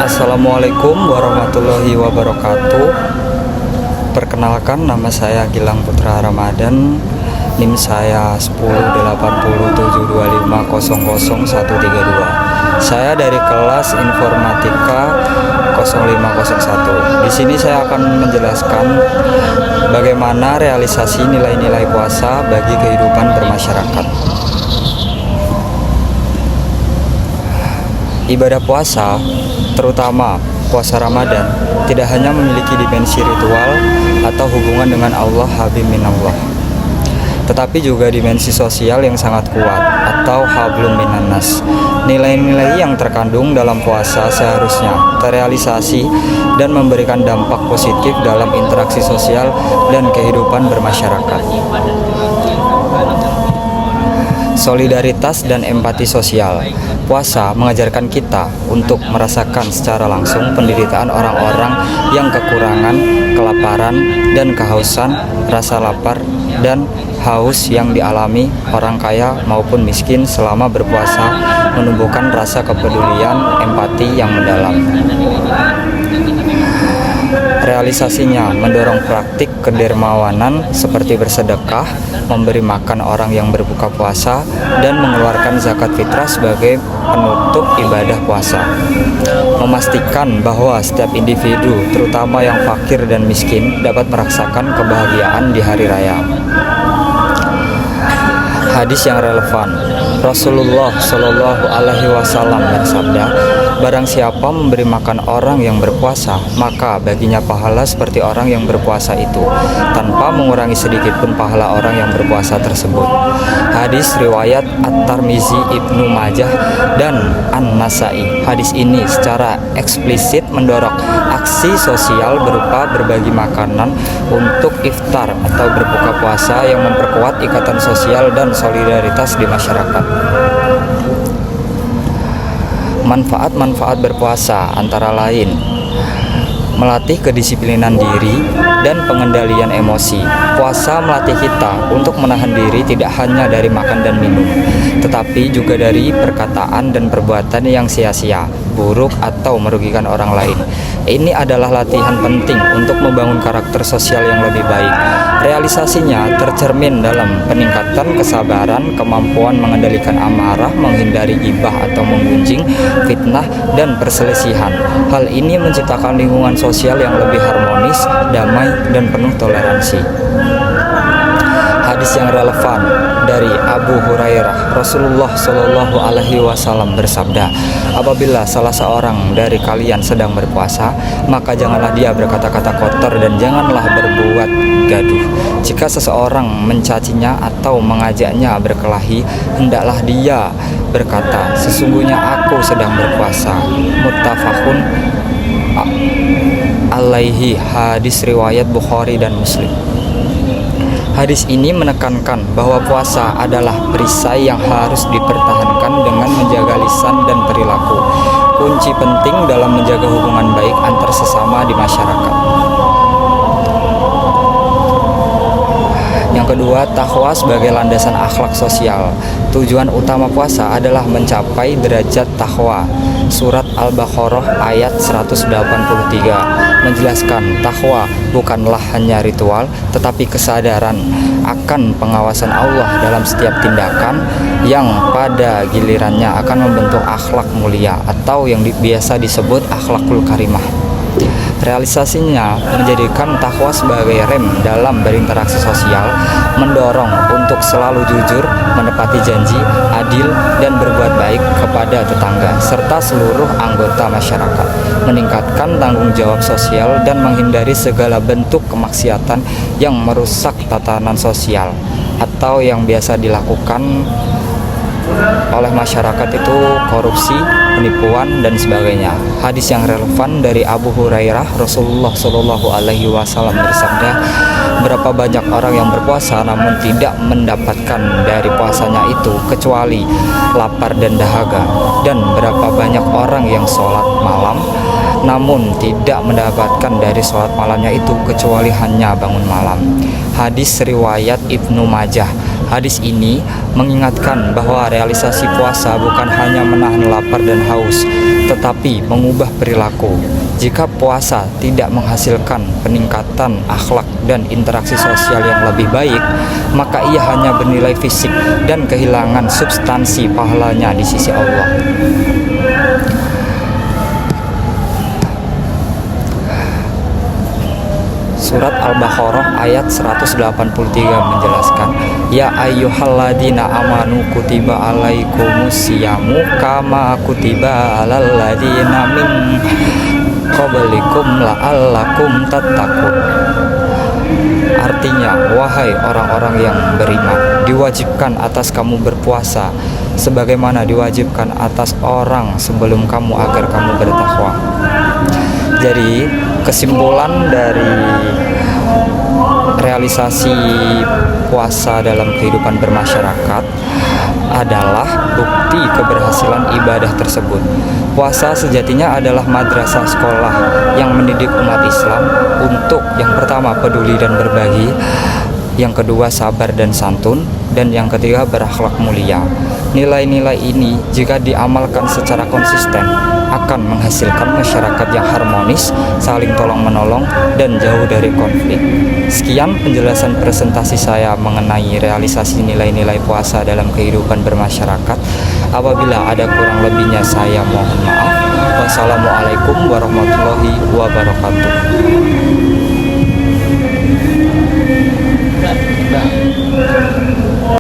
Assalamualaikum warahmatullahi wabarakatuh. Perkenalkan, nama saya Gilang Putra Ramadan. NIM saya 108072500132. Saya dari kelas Informatika 0501. Di sini saya akan menjelaskan bagaimana realisasi nilai-nilai puasa bagi kehidupan bermasyarakat. Ibadah puasa, terutama puasa Ramadan, tidak hanya memiliki dimensi ritual atau hubungan dengan Allah habib minallah, tetapi juga dimensi sosial yang sangat kuat atau hablum minannas. Nilai-nilai yang terkandung dalam puasa seharusnya terrealisasi dan memberikan dampak positif dalam interaksi sosial dan kehidupan bermasyarakat. Solidaritas dan empati sosial. Puasa mengajarkan kita untuk merasakan secara langsung penderitaan orang-orang yang kekurangan, kelaparan, dan kehausan, rasa lapar dan haus yang dialami orang kaya maupun miskin selama berpuasa, menumbuhkan rasa kepedulian, empati yang mendalam. Realisasinya mendorong praktik kedermawanan seperti bersedekah, memberi makan orang yang berbuka puasa, dan mengeluarkan zakat fitrah sebagai penutup ibadah puasa. Memastikan bahwa setiap individu, terutama yang fakir dan miskin, dapat merasakan kebahagiaan di hari raya. Hadis yang relevan. Rasulullah Shallallahu Alaihi Wasallam bersabda, barang siapa memberi makan orang yang berpuasa, maka baginya pahala seperti orang yang berpuasa itu, tanpa mengurangi sedikit pun pahala orang yang berpuasa tersebut. Hadis riwayat At-Tirmizi, Ibnu Majah, dan An-Nasai. Hadis ini secara eksplisit mendorong aksi sosial berupa berbagi makanan untuk iftar atau berbuka puasa yang memperkuat ikatan sosial dan solidaritas di masyarakat. Manfaat-manfaat berpuasa antara lain melatih kedisiplinan diri dan pengendalian emosi. Puasa melatih kita untuk menahan diri tidak hanya dari makan dan minum, tetapi juga dari perkataan dan perbuatan yang sia-sia, buruk, atau merugikan orang lain. Ini adalah latihan penting untuk membangun karakter sosial yang lebih baik. Realisasinya tercermin dalam peningkatan kesabaran, kemampuan mengendalikan amarah, menghindari gibah atau menggunjing, fitnah, dan perselisihan. Hal ini menciptakan lingkungan sosial yang lebih harmonis, damai, dan penuh toleransi. Hadis yang relevan dari Abu Hurairah, Rasulullah Shallallahu Alaihi Wasallam bersabda, apabila salah seorang dari kalian sedang berpuasa, maka janganlah dia berkata-kata kotor dan janganlah berbuat gaduh. Jika seseorang mencacinya atau mengajaknya berkelahi, hendaklah dia berkata, sesungguhnya aku sedang berpuasa. Muttafaqun alaihi. Hadis riwayat Bukhari dan Muslim. Hadis ini menekankan bahwa puasa adalah perisai yang harus dipertahankan dengan menjaga lisan dan perilaku. Kunci penting dalam menjaga hubungan baik antar sesama di masyarakat. Yang kedua, takwa sebagai landasan akhlak sosial. Tujuan utama puasa adalah mencapai derajat takwa. Surat Al-Baqarah ayat 183 menjelaskan takwa bukanlah hanya ritual, tetapi kesadaran akan pengawasan Allah dalam setiap tindakan yang pada gilirannya akan membentuk akhlak mulia atau yang biasa disebut akhlakul karimah. Realisasinya menjadikan takwa sebagai rem dalam berinteraksi sosial, mendorong untuk selalu jujur, menepati janji, adil, dan berbuat baik kepada tetangga serta seluruh anggota masyarakat, meningkatkan tanggung jawab sosial dan menghindari segala bentuk kemaksiatan yang merusak tatanan sosial atau yang biasa dilakukan oleh masyarakat itu korupsi, penipuan, dan sebagainya. Hadis yang relevan dari Abu Hurairah, Rasulullah Shallallahu Alaihi Wasallam bersabda, berapa banyak orang yang berpuasa namun tidak mendapatkan dari puasanya itu kecuali lapar dan dahaga, dan berapa banyak orang yang sholat malam namun tidak mendapatkan dari sholat malamnya itu kecuali hanya bangun malam. Hadis riwayat Ibnu Majah. Hadis ini mengingatkan bahwa realisasi puasa bukan hanya menahan lapar dan haus, tetapi mengubah perilaku. Jika puasa tidak menghasilkan peningkatan akhlak dan interaksi sosial yang lebih baik, maka ia hanya bernilai fisik dan kehilangan substansi pahalanya di sisi Allah. Surat Al-Baqarah ayat 183 menjelaskan, Ya ayyuhalladzina amanu kutiba alaikumusyamu kama kutiba alal ladzina min qablikum la'allakum tattaqun. Artinya, wahai orang-orang yang beriman, diwajibkan atas kamu berpuasa sebagaimana diwajibkan atas orang sebelum kamu agar kamu bertakwa. Jadi, kesimpulan dari realisasi puasa dalam kehidupan bermasyarakat adalah bukti keberhasilan ibadah tersebut. Puasa sejatinya adalah madrasah sekolah yang mendidik umat Islam untuk yang pertama peduli dan berbagi, yang kedua sabar dan santun, dan yang ketiga berakhlak mulia. Nilai-nilai ini jika diamalkan secara konsisten akan menghasilkan masyarakat yang harmonis, saling tolong-menolong, dan jauh dari konflik. Sekian penjelasan presentasi saya mengenai realisasi nilai-nilai puasa dalam kehidupan bermasyarakat. Apabila ada kurang lebihnya saya mohon maaf. Wassalamualaikum warahmatullahi wabarakatuh.